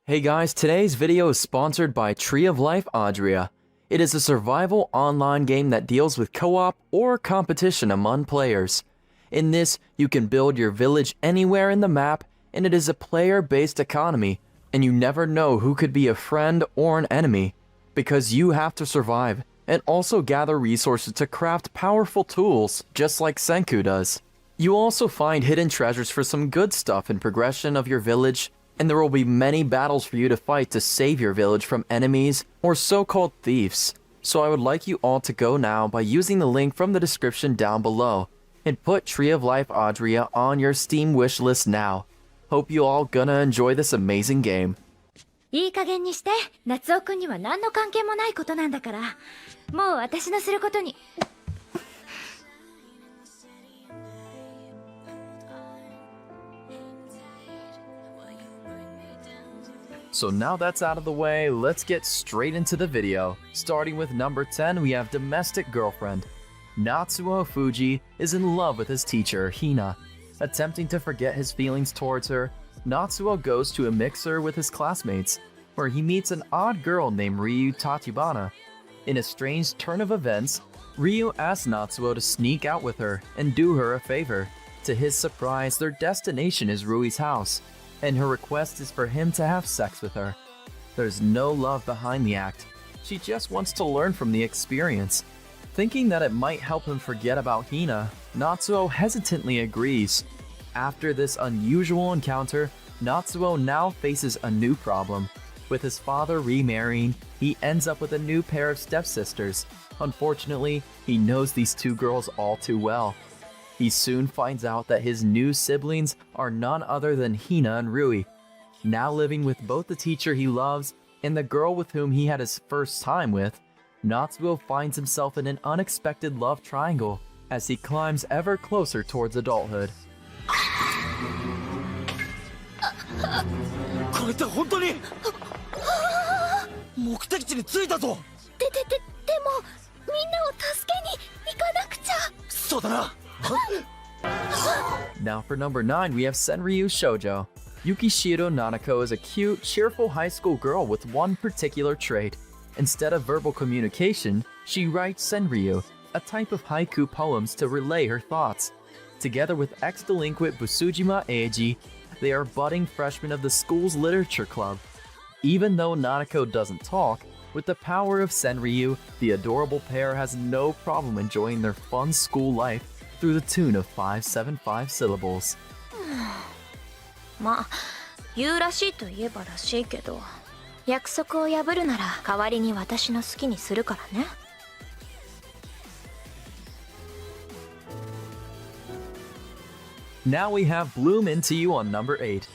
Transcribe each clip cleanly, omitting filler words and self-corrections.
Hey guys, today's video is sponsored by Tree of Life Adria. It is a survival online game that deals with co-op or competition among players. In this, you can build your village anywhere in the map, and it is a player-based economy, and you never know who could be a friend or an enemy, because you have to survive, and also gather resources to craft powerful tools, just like Senku does. You also find hidden treasures for some good stuff in progression of your village, and there will be many battles for you to fight to save your village from enemies or so-called thieves. So I would like you all to go now by using the link from the description down below, and put Tree of Life Adria on your Steam wishlist now. Hope you all gonna enjoy this amazing game. いい加減にして、夏尾くんには何の関係もないことなんだから、もう私のすることに。So now that's out of the way, let's get straight into the video. Starting with number 10, we have Domestic Girlfriend. Natsuo Fuji is in love with his teacher, Hina. Attempting to forget his feelings towards her, Natsuo goes to a mixer with his classmates, where he meets an odd girl named Ryu Tachibana. In a strange turn of events, Ryu asks Natsuo to sneak out with her and do her a favor. To his surprise, their destination is Rui's house, and her request is for him to have sex with her. There's no love behind the act. She just wants to learn from the experience. Thinking that it might help him forget about Hina, Natsuo hesitantly agrees. After this unusual encounter, Natsuo now faces a new problem. With his father remarrying, he ends up with a new pair of stepsisters. Unfortunately, he knows these two girls all too well. He soon finds out that his new siblings are none other than Hina and Rui. Now living with both the teacher he loves and the girl with whom he had his first time with, Natsuo finds himself in an unexpected love triangle as he climbs ever closer towards adulthood. これって本当に目的地に着いたぞ。でも、みんなを助けに行かなくちゃ。そうだな。Now for number 9, we have Senryu Shoujo. Yukishiro Nanako is a cute, cheerful high school girl with one particular trait. Instead of verbal communication, she writes Senryu, a type of haiku poems to relay her thoughts. Together with ex-delinquent Busujima Eiji, they are budding freshmen of the school's literature club. Even though Nanako doesn't talk, with the power of Senryu, the adorable pair has no problem enjoying their fun school life through the tune of 575 syllables. まあ、言うらしいといえばらしいけど、約束を破るなら代わりに私の好きにするからね。Now we have Bloom Into You on number 8.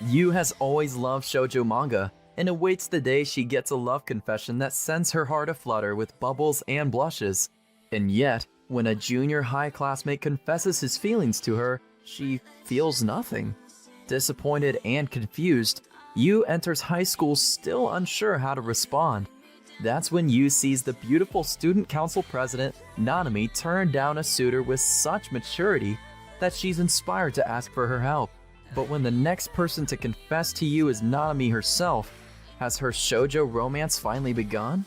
Yu has always loved shoujo manga, and awaits the day she gets a love confession that sends her heart aflutter with bubbles and blushes. And yet, when a junior high classmate confesses his feelings to her, she feels nothing. Disappointed and confused, Yu enters high school still unsure how to respond. That's when Yu sees the beautiful student council president, Nanami, turn down a suitor with such maturity that she's inspired to ask for her help. But when the next person to confess to Yu is Nanami herself, has her shoujo romance finally begun?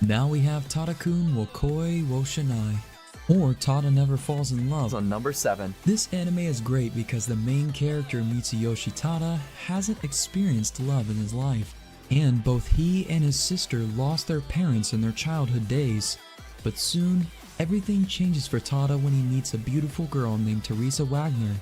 Now we have Tadakun wo Koi wo Shinai, or Tada Never Falls in Love. On number 7. This anime is great because the main character Mitsuyoshi Tada hasn't experienced love in his life, and both he and his sister lost their parents in their childhood days. But soon, everything changes for Tada when he meets a beautiful girl named Teresa Wagner.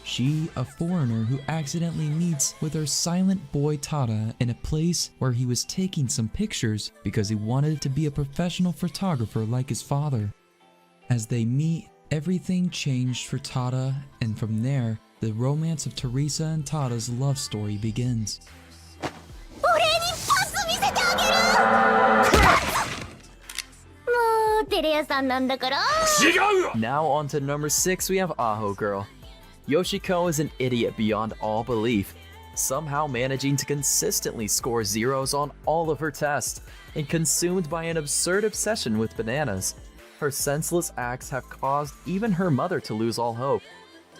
She, a foreigner who accidentally meets with her silent boy Tada in a place where he was taking some pictures because he wanted to be a professional photographer like his father. As they meet, everything changed for Tada, and from there, the romance of Teresa and Tada's love story begins. Now on to number 6, we have Aho Girl. Yoshiko is an idiot beyond all belief. somehow managing to consistently score zeros on all of her tests, and consumed by an absurd obsession with bananas. Her senseless acts have caused even her mother to lose all hope.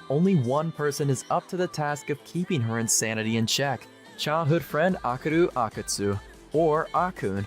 Only one person is up to the task of keeping her insanity in check: childhood friend Akaru Akatsu, or Akun.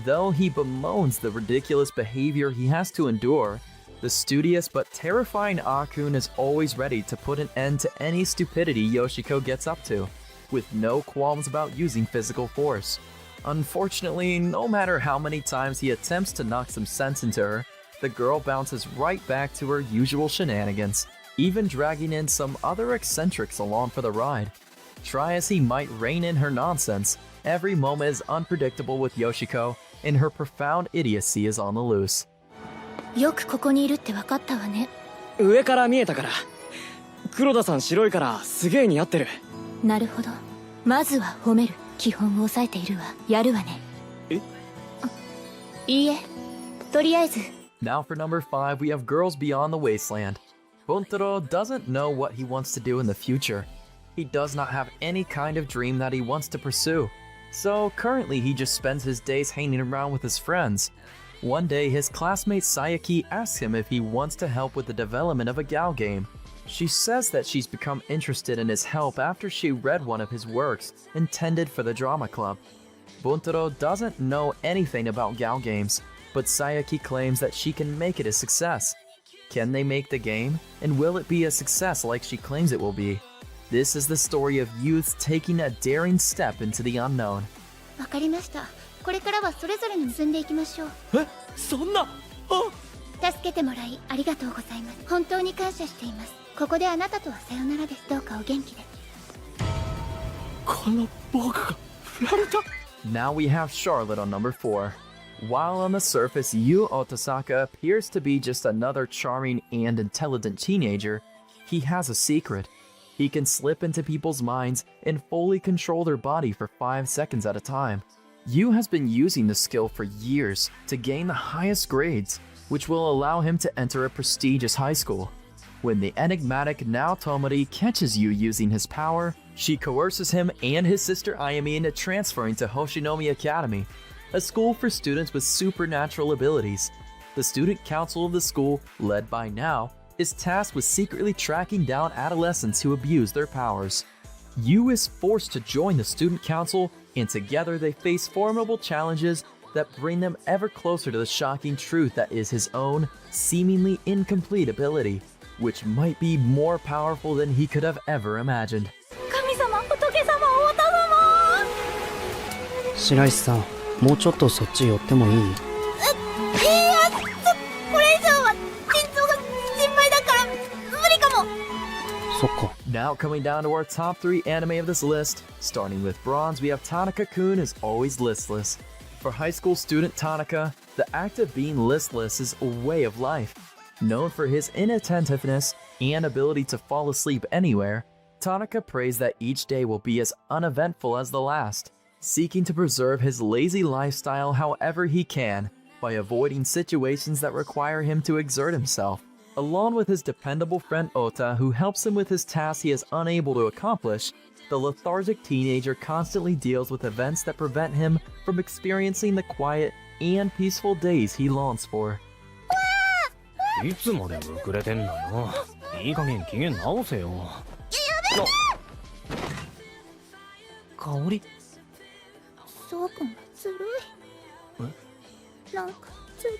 Though he bemoans the ridiculous behavior he has to endure, the studious but terrifying Akun is always ready to put an end to any stupidity Yoshiko gets up to, with no qualms about using physical force. Unfortunately, no matter how many times he attempts to knock some sense into her, the girl bounces right back to her usual shenanigans, even dragging in some other eccentrics along for the ride. Try as he might rein in her nonsense, every moment is unpredictable with Yoshiko, and her profound idiocy is on the loose. よくここにいるって分かったわね。上から見えたから。黒田さん白いからすげえ似合ってる。なるほど。まずは褒める。基本を抑えているわ。やるわね。え？いいえ。とりあえず。Now for number 5, we have Girls Beyond the Wasteland. Buntaro doesn't know what he wants to do in the future. He does not have any kind of dream that he wants to pursue. So currently he just spends his days hanging around with his friends. One day his classmate Sayaki asks him if he wants to help with the development of a Gal game. She says that she's become interested in his help after she read one of his works intended for the drama club. Buntaro doesn't know anything about Gal games, but Sayaki claims that she can make it a success. Can they make the game? And will it be a success like she claims it will be? This is the story of youths taking a daring step into the unknown. わかりました。これからはそれぞれに進んでいきましょう。え、そんな。助けてもらいありがとうございます。本当に感謝しています。ここであなたとはさよならです。どうかお元気で。この僕が振られた。 Now we have Charlotte on number 4. While on the surface, Yu Otasaka appears to be just another charming and intelligent teenager, he has a secret. He can slip into people's minds and fully control their body for 5 seconds at a time. Yu has been using the skill for years to gain the highest grades, which will allow him to enter a prestigious high school. When the enigmatic Naotomori catches Yu using his power, she coerces him and his sister Ayumi into transferring to Hoshinomi Academy, a school for students with supernatural abilities. The student council of the school, led by Nao, is tasked with secretly tracking down adolescents who abuse their powers. Yu is forced to join the student council, and together they face formidable challenges that bring them ever closer to the shocking truth that is his own, seemingly incomplete ability, which might be more powerful than he could have ever imagined. 神様、仏様、王様。白石さん、もうちょっとそっち寄ってもいい？いや、これ以上は心臓が心配だから無理かも。そっか。 Now coming down to our top 3 anime of this list, starting with bronze, we have Tanaka-kun is always listless. For high school student Tanaka, the act of being listless is a way of life. Known for his inattentiveness and ability to fall asleep anywhere, Tanaka prays that each day will be as uneventful as the last, seeking to preserve his lazy lifestyle however he can by avoiding situations that require him to exert himself. Along with his dependable friend Ota, who helps him with his tasks he is unable to accomplish, the lethargic teenager constantly deals with events that prevent him from experiencing the quiet and peaceful days he longs for. いつまで遅れてんのよ。いい加減機嫌直せよ。香り。そうかも、ずるい。なんかずるい。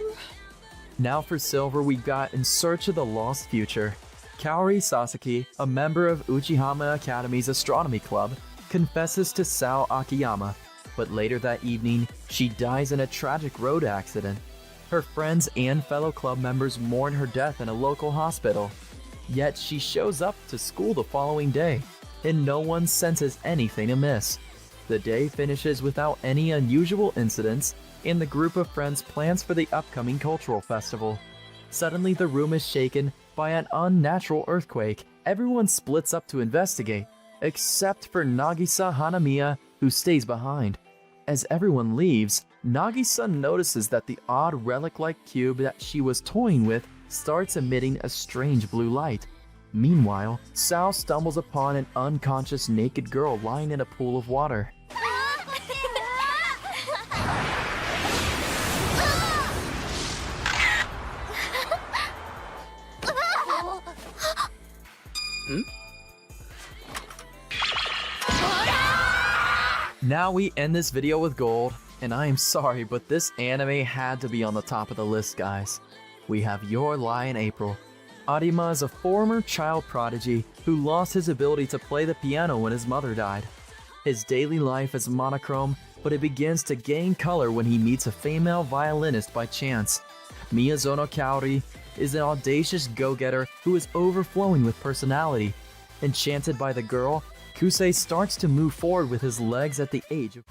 Now for silver, we got In Search of the Lost Future. Kaori Sasaki, a member of Uchihama Academy's astronomy club, confesses to Sao Akiyama, but later that evening, she dies in a tragic road accident. Her friends and fellow club members mourn her death in a local hospital. Yet she shows up to school the following day, and no one senses anything amiss. The day finishes without any unusual incidents, and the group of friends plans for the upcoming cultural festival. Suddenly, the room is shaken by an unnatural earthquake. Everyone splits up to investigate, except for Nagisa Hanamiya, who stays behind. As everyone leaves, Nagisa notices that the odd relic-like cube that she was toying with starts emitting a strange blue light. Meanwhile, Sao stumbles upon an unconscious naked girl lying in a pool of water. Now we end this video with gold, and I am sorry, but this anime had to be on the top of the list, guys. We have Your Lie in April. Arima is a former child prodigy who lost his ability to play the piano when his mother died. His daily life is monochrome, but it begins to gain color when he meets a female violinist by chance. Miyazono Kaori is an audacious go-getter who is overflowing with personality. Enchanted by the girl, Kusei starts to move forward with his legs at the age of...